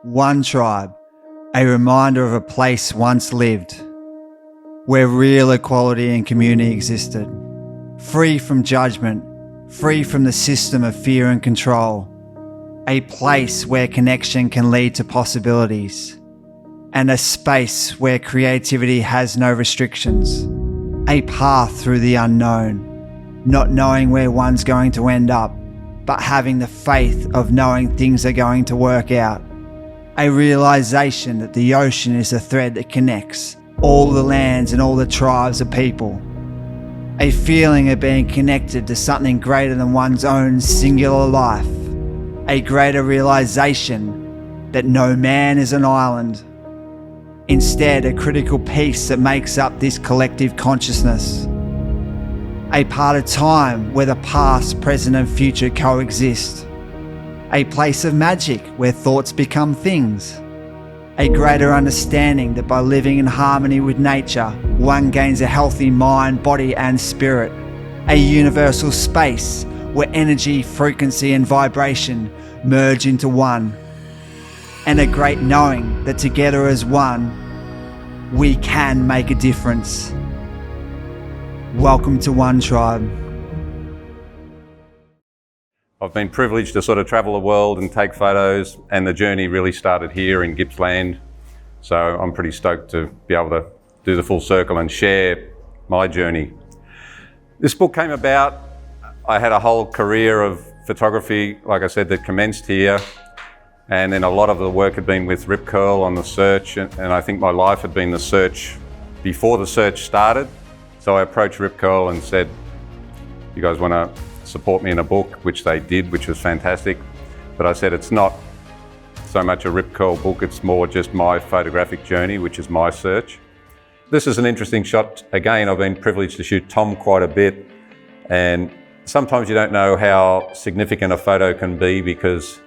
One tribe, a reminder of a place once lived, where real equality and community existed, free from judgment, free from the system of fear and control, a place where connection can lead to possibilities, and a space where creativity has no restrictions, a path through the unknown, not knowing where one's going to end up, but having the faith of knowing things are going to work out. A realization that the ocean is a thread that connects all the lands and all the tribes of people. A feeling of being connected to something greater than one's own singular life. A greater realization that no man is an island. Instead, a critical piece that makes up this collective consciousness. A part of time where the past, present and future coexist. A place of magic where thoughts become things. A greater understanding that by living in harmony with nature, one gains a healthy mind, body and spirit. A universal space where energy, frequency and vibration merge into one. And a great knowing that together as one, we can make a difference. Welcome to One Tribe. I've been privileged to sort of travel the world and take photos, and the journey really started here in Gippsland. So I'm pretty stoked to be able to do the full circle and share my journey. This book came about, I had a whole career of photography, like I said, that commenced here. And then a lot of the work had been with Rip Curl on the Search, and I think my life had been the Search before the Search started. So I approached Rip Curl and said, you guys want to support me in a book, which they did, which was fantastic. But I said, it's not so much a Rip Curl book, it's more just my photographic journey, which is my search. This is an interesting shot. Again, I've been privileged to shoot Tom quite a bit, and sometimes you don't know how significant a photo can be because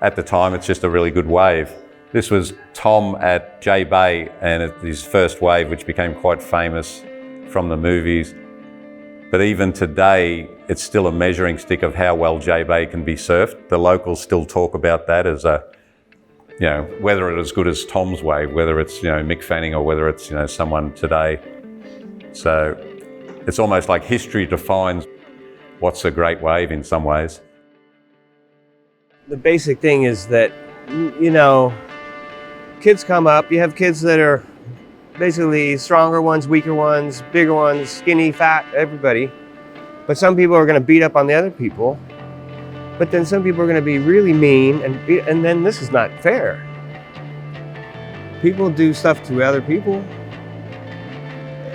at the time it's just a really good wave. This was Tom at J Bay, and it's his first wave, which became quite famous from the movies. But even today, it's still a measuring stick of how well J Bay can be surfed. The locals still talk about that as a, whether it's as good as Tom's wave, whether it's, Mick Fanning or whether it's, someone today. So it's almost like history defines what's a great wave in some ways. The basic thing is that, kids come up, you have kids that are basically stronger ones, weaker ones, bigger ones, skinny, fat, everybody. But some people are going to beat up on the other people. But then some people are going to be really mean, and then this is not fair. People do stuff to other people.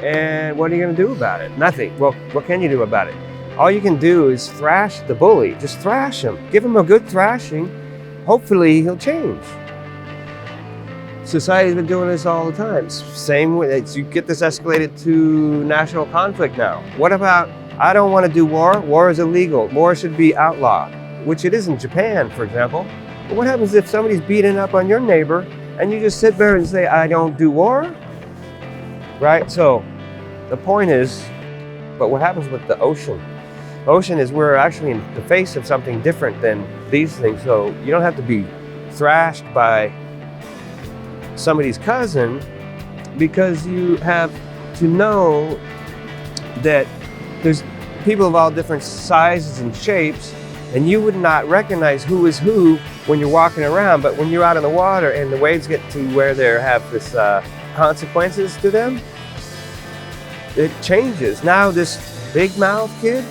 And what are you going to do about it? Nothing. Well, what can you do about it? All you can do is thrash the bully. Just thrash him. Give him a good thrashing. Hopefully he'll change. Society's been doing this all the time. Same way, you get this escalated to national conflict now. What about, I don't want to do war. War is illegal. War should be outlawed, which it is in Japan, for example. But what happens if somebody's beating up on your neighbor and you just sit there and say, I don't do war? Right? So the point is, but what happens with the ocean? The ocean is we're actually in the face of something different than these things. So you don't have to be thrashed by somebody's cousin, because you have to know that there's people of all different sizes and shapes, and you would not recognize who is who when you're walking around, but when you're out in the water and the waves get to where they have this consequences to them, it changes. Now this big mouth kid,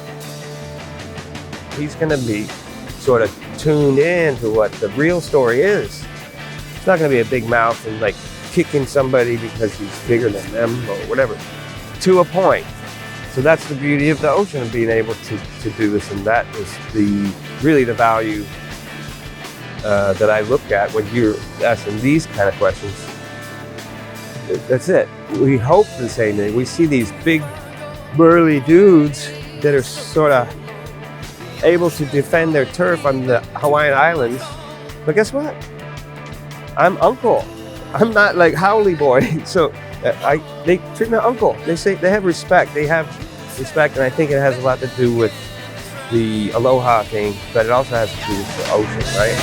he's gonna be sort of tuned in to what the real story is. It's not going to be a big mouth and like kicking somebody because he's bigger than them or whatever, to a point. So that's the beauty of the ocean, of being able to do this, and that is really the value that I look at when you're asking these kind of questions. That's it. We hope the same thing. We see these big burly dudes that are sort of able to defend their turf on the Hawaiian Islands, but guess what? I'm uncle. I'm not like Howley boy. So they treat me uncle. They say they have respect. They have respect, and I think it has a lot to do with the aloha thing, but it also has to do with the ocean, right?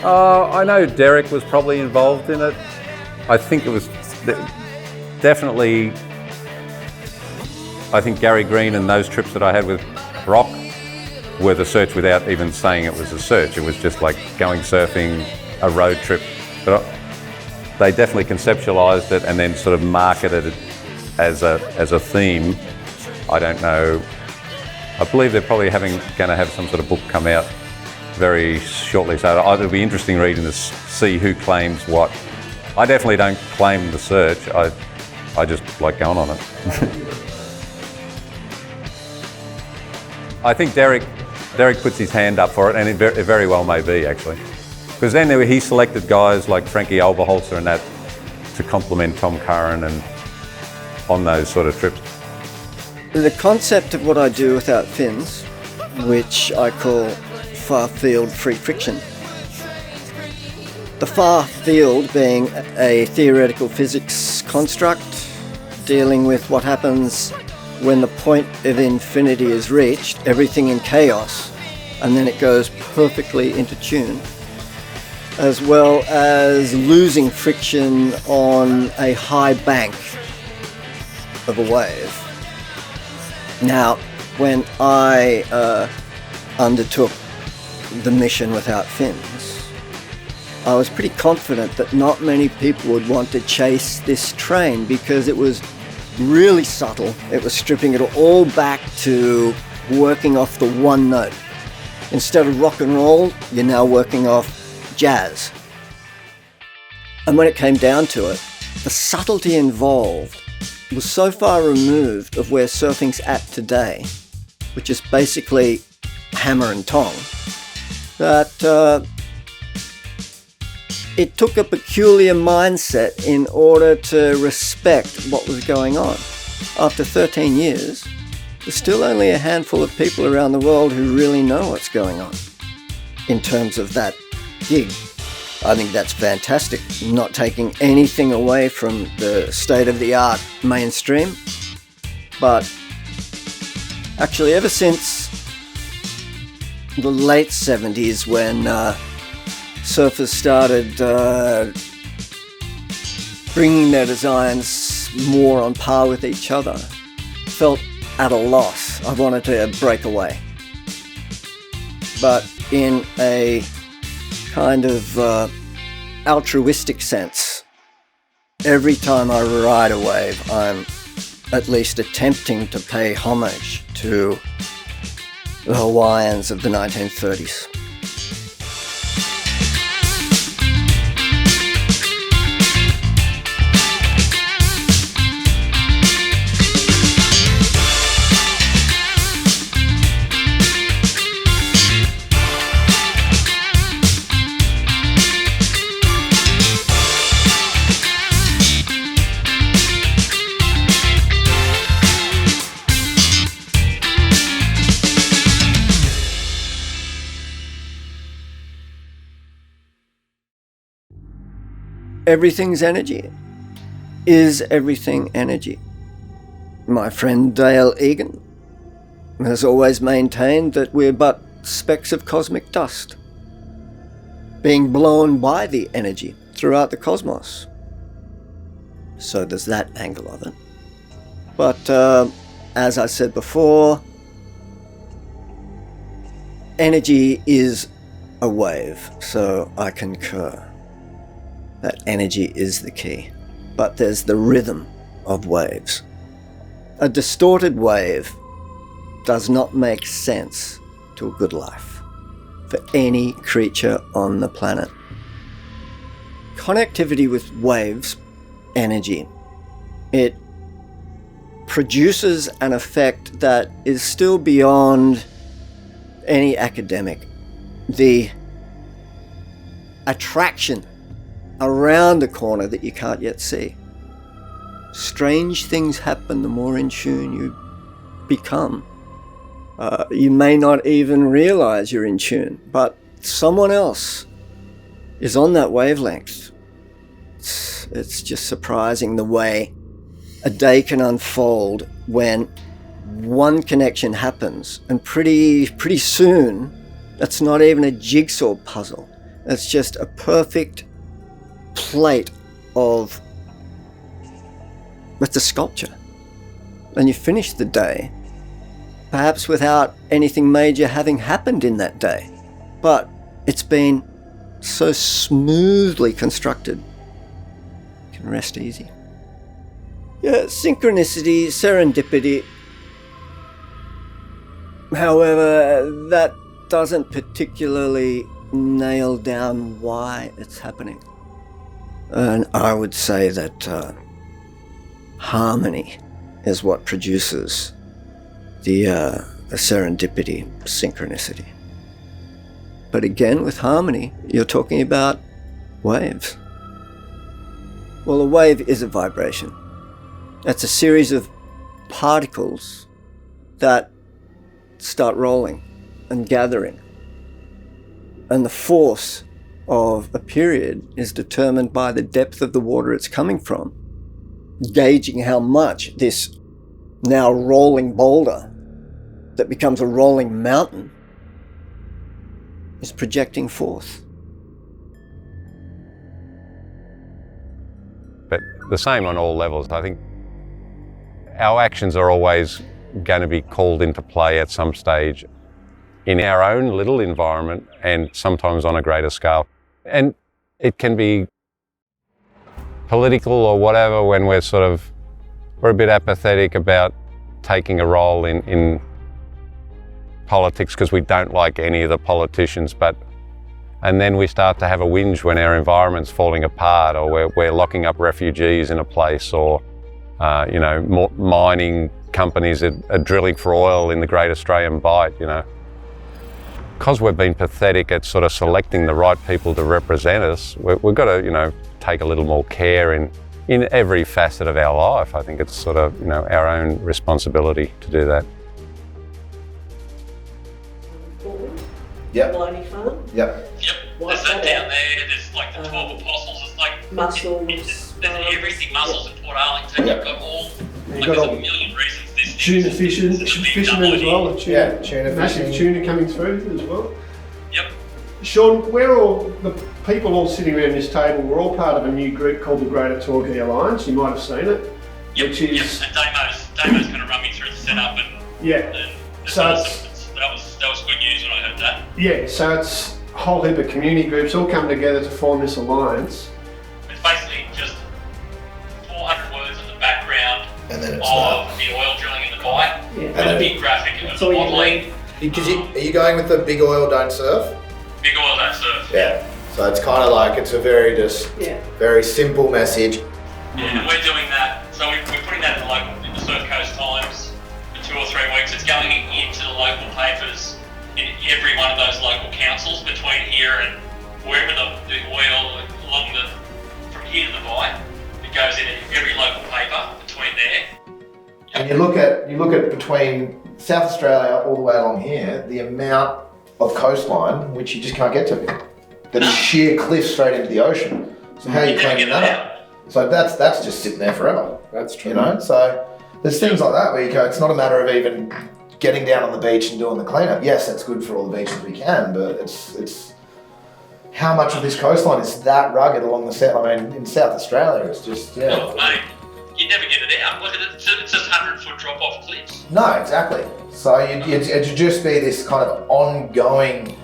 I know Derek was probably involved in it. I think it was definitely, I think Gary Green and those trips that I had with Brock were the search without even saying it was a search. It was just like going surfing, a road trip. But they definitely conceptualised it and then sort of marketed it as a theme. I don't know. I believe they're probably going to have some sort of book come out very shortly. So it'll be interesting reading to see who claims what. I definitely don't claim the search. I just like going on it. I think Derek puts his hand up for it, and it very well may be actually. Because then he selected guys like Frankie Oberholzer and that to complement Tom Curren and on those sort of trips. The concept of what I do without fins, which I call far field free friction. The far field being a theoretical physics construct dealing with what happens when the point of infinity is reached, everything in chaos, and then it goes perfectly into tune, as well as losing friction on a high bank of a wave. Now, when I undertook the mission without fins, I was pretty confident that not many people would want to chase this train because it was really subtle. It was stripping it all back to working off the one note. Instead of rock and roll, you're now working off jazz. And when it came down to it, the subtlety involved was so far removed of where surfing's at today, which is basically hammer and tong, that it took a peculiar mindset in order to respect what was going on. After 13 years, there's still only a handful of people around the world who really know what's going on in terms of that gig. I think that's fantastic, not taking anything away from the state-of-the-art mainstream. But actually, ever since the late 70s, when surfers started bringing their designs more on par with each other, felt at a loss. I wanted to break away. But in a kind of altruistic sense, every time I ride a wave, I'm at least attempting to pay homage to the Hawaiians of the 1930s. Everything's energy. Is everything energy? My friend Dale Egan has always maintained that we're but specks of cosmic dust, being blown by the energy throughout the cosmos. So there's that angle of it. But as I said before, energy is a wave, so I concur. That energy is the key. But there's the rhythm of waves. A distorted wave does not make sense to a good life for any creature on the planet. Connectivity with waves, energy, it produces an effect that is still beyond any academic. The attraction around the corner that you can't yet see. Strange things happen the more in tune you become. You may not even realize you're in tune, but someone else is on that wavelength. It's just surprising the way a day can unfold when one connection happens, and pretty soon that's not even a jigsaw puzzle. It's just a perfect plate of... It's a sculpture. And you finish the day, perhaps without anything major having happened in that day. But it's been so smoothly constructed. You can rest easy. Yeah, synchronicity, serendipity. However, that doesn't particularly nail down why it's happening. And I would say that harmony is what produces the serendipity, synchronicity. But again, with harmony, you're talking about waves. Well, a wave is a vibration. That's a series of particles that start rolling and gathering. And the force of a period is determined by the depth of the water it's coming from, gauging how much this now rolling boulder that becomes a rolling mountain is projecting forth. But the same on all levels. I think our actions are always going to be called into play at some stage in our own little environment and sometimes on a greater scale. And it can be political or whatever when we're a bit apathetic about taking a role in politics because we don't like any of the politicians, and then we start to have a whinge when our environment's falling apart, or we're locking up refugees in a place, or mining companies are drilling for oil in the Great Australian Bight, Because we've been pathetic at sort of selecting the right people to represent us, we've got to, take a little more care in every facet of our life. I think it's sort of, our own responsibility to do that. Yep. Blighty Farm. Yep. What's There's that that down there, there's like the 12 apostles, it's like Mussels. there's everything, mussels in Port Arlington, you've got all, You've like got there's all a million reasons this Tuna thing fishermen as well. And tuna, Yeah, tuna massive fishing. tuna coming through as well. Yep. Sean, we're all, the people all sitting around this table, we're all part of a new group called the Great Australian Alliance. You might have seen it. Yep, Which is, and Damo's going to run me through the setup and yeah. it's So awesome. That was good news when I heard that. Yeah, so it's a whole heap of community groups all come together to form this alliance. It's basically just 400 words in the background And then it's of the oil drilling in the Bight, Yeah. and a big graphic of That's the all you modelling. need. Because are you going with the big oil, don't surf? Big oil, that surf. Yeah. So it's kind of like, it's a very Yeah. very simple message. Yeah, and we're doing that. So we're putting that in the Surf Coast Times for 2 or 3 weeks. It's going into the local papers in every one of those local councils between here and wherever the oil from here to the Bight. It goes in every local paper between there. And you look at between South Australia all the way along here, the amount of coastline which you just can't get to. That is sheer cliff straight into the ocean. So how are you You never cleaning get that it up? So that's just sitting there forever. That's true. So there's things like that where you go, it's not a matter of even getting down on the beach and doing the cleanup. Yes, that's good for all the beaches we can, but it's how much of this coastline is that rugged along the south. I mean, in South Australia, it's just Oh, mate, you never get it out. Look at it, it's just 100-foot drop-off cliffs. No, exactly. So it'd just be this kind of ongoing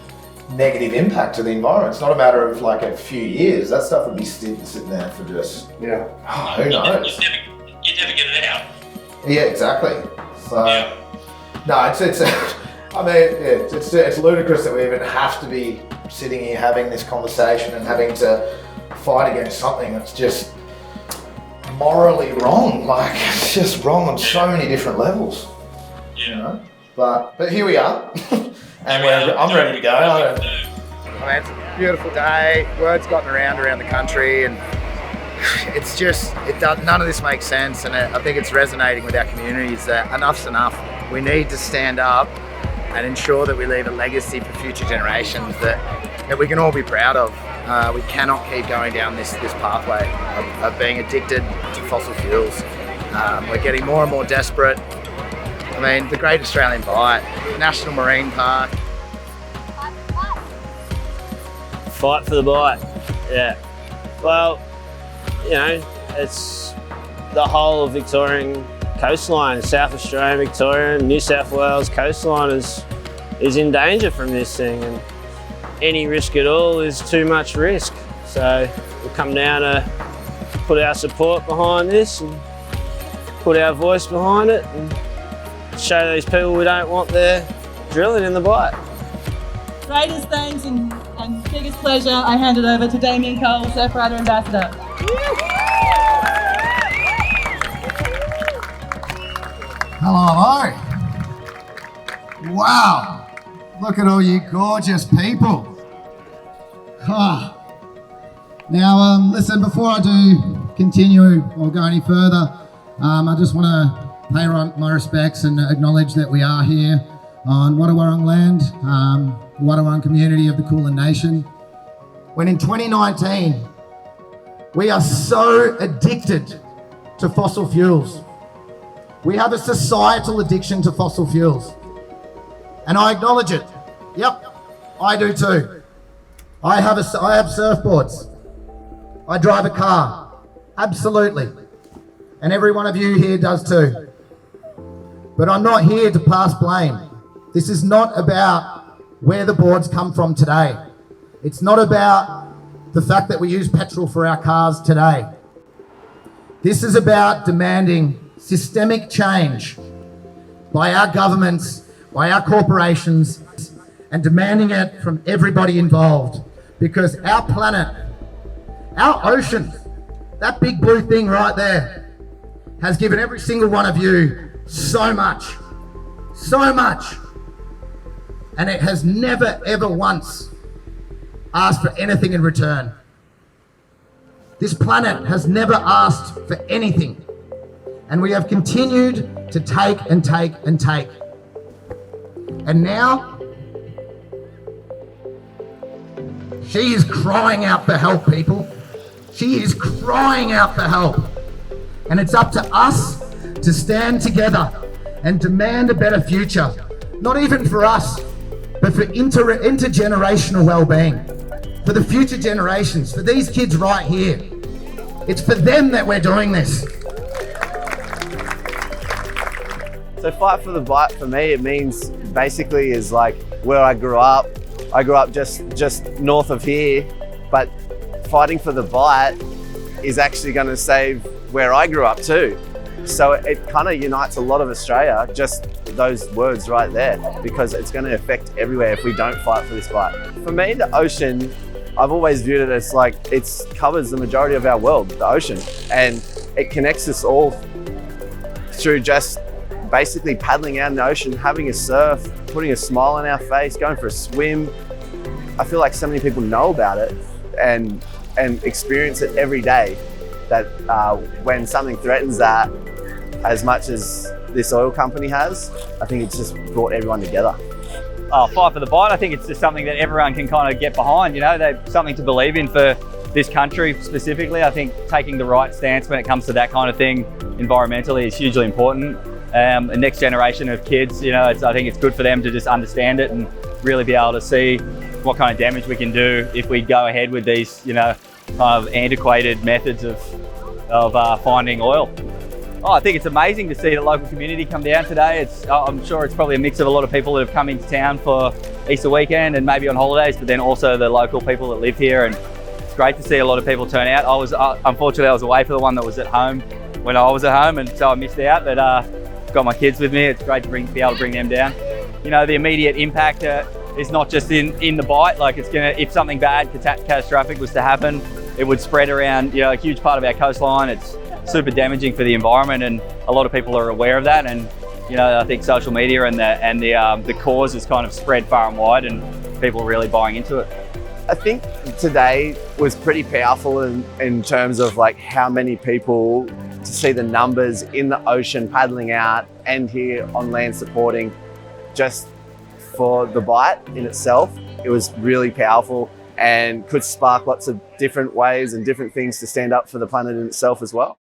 negative impact to the environment. It's not a matter of like a few years. That stuff would be sitting there for just, Yeah. who knows? You never get it out. Yeah, exactly. So, Yeah. no, it's ludicrous that we even have to be sitting here having this conversation and having to fight against something that's just morally wrong. Like, it's just wrong on so many different levels. Yeah. You know? But here we are, and I'm ready to go. I mean, it's a beautiful day. Word's gotten around the country, and it's just none of this makes sense. And I think it's resonating with our communities that enough's enough. We need to stand up and ensure that we leave a legacy for future generations that we can all be proud of. We cannot keep going down this pathway of being addicted to fossil fuels. We're getting more and more desperate. I mean, the Great Australian Bight, National Marine Park. Fight for the Bight. Yeah. Well, you know, it's the whole of Victorian coastline, South Australia, Victoria, New South Wales coastline is in danger from this thing, and any risk at all is too much risk. So we'll come down to put our support behind this and put our voice behind it and show these people we don't want their drilling in the Bight. Greatest thanks and biggest pleasure, I hand it over to Damien Cole, Surf Rider Ambassador. Hello. Wow, look at all you gorgeous people. Now, listen, before I do continue or go any further, I just want to pay my respects and acknowledge that we are here on Wadawurrung land, the Wadawurrung community of the Kulin Nation. When in 2019, we are so addicted to fossil fuels. We have a societal addiction to fossil fuels. And I acknowledge it. Yep, I do too. I have surfboards. I drive a car. Absolutely. And every one of you here does too. But I'm not here to pass blame. This is not about where the boards come from today. It's not about the fact that we use petrol for our cars today. This is about demanding systemic change by our governments, by our corporations, and demanding it from everybody involved. Because our planet, our ocean, that big blue thing right there, has given every single one of you so much. And it has never, ever once asked for anything in return. This planet has never asked for anything. And we have continued to take and take and take. And now, she is crying out for help, people. She is crying out for help. And it's up to us to stand together and demand a better future. Not even for us, but for intergenerational well-being. For the future generations, for these kids right here. It's for them that we're doing this. So Fight for the Bight for me, it means basically is like where I grew up. I grew up just north of here, but fighting for the Bight is actually going to save where I grew up too. So it kind of unites a lot of Australia, just those words right there, because it's going to affect everywhere if we don't fight for this Bight. For me, the ocean, I've always viewed it as like it covers the majority of our world, the ocean, and it connects us all through just basically paddling out in the ocean, having a surf, putting a smile on our face, going for a swim. I feel like so many people know about it and experience it every day, that when something threatens that as much as this oil company has, I think it's just brought everyone together. Fight for the Bight, I think it's just something that everyone can kind of get behind, you know, they're something to believe in for this country specifically. I think taking the right stance when it comes to that kind of thing environmentally is hugely important. The next generation of kids, you know, I think it's good for them to just understand it and really be able to see what kind of damage we can do if we go ahead with these, you know, kind of antiquated methods of finding oil. I think it's amazing to see the local community come down today. I'm sure it's probably a mix of a lot of people that have come into town for Easter weekend and maybe on holidays, but then also the local people that live here, and it's great to see a lot of people turn out. Unfortunately, I was away for the one that was at home when I was at home, and so I missed out, but got my kids with me. It's great to be able to bring them down. You know, the immediate impact is not just in the Bight. Like, it's gonna, if something bad, catastrophic was to happen, it would spread around, you know, a huge part of our coastline. It's super damaging for the environment, and a lot of people are aware of that. And you know, I think social media and the cause is kind of spread far and wide, and people are really buying into it. I think today was pretty powerful in terms of like how many people, to see the numbers in the ocean paddling out and here on land supporting just for the Bight in itself. It was really powerful and could spark lots of different ways and different things to stand up for the planet in itself as well.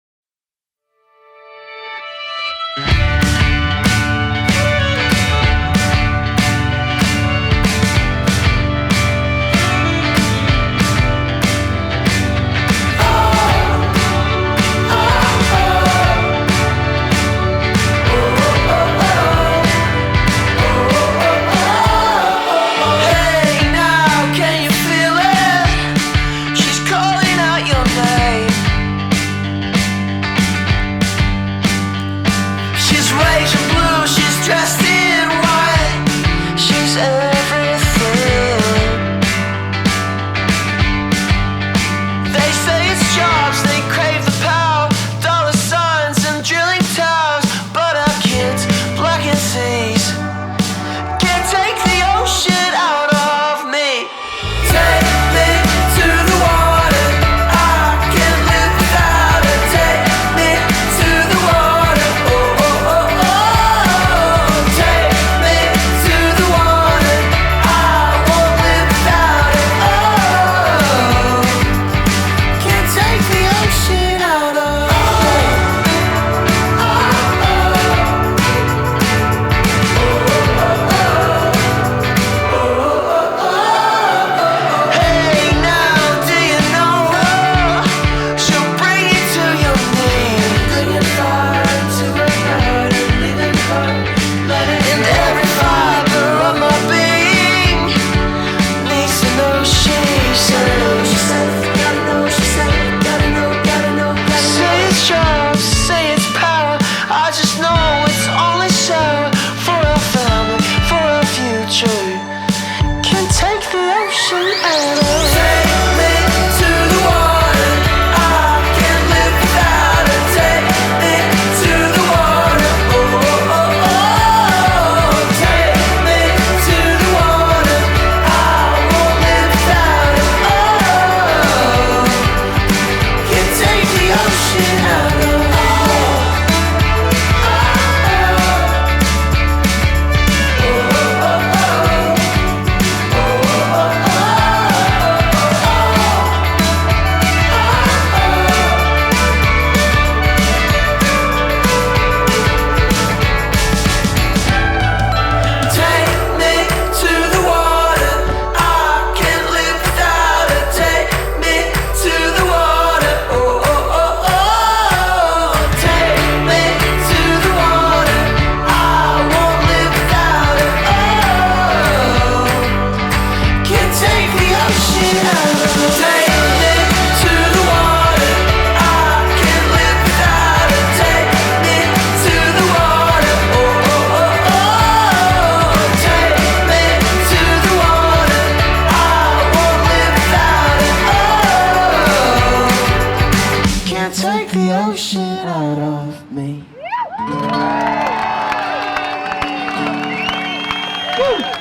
Woo!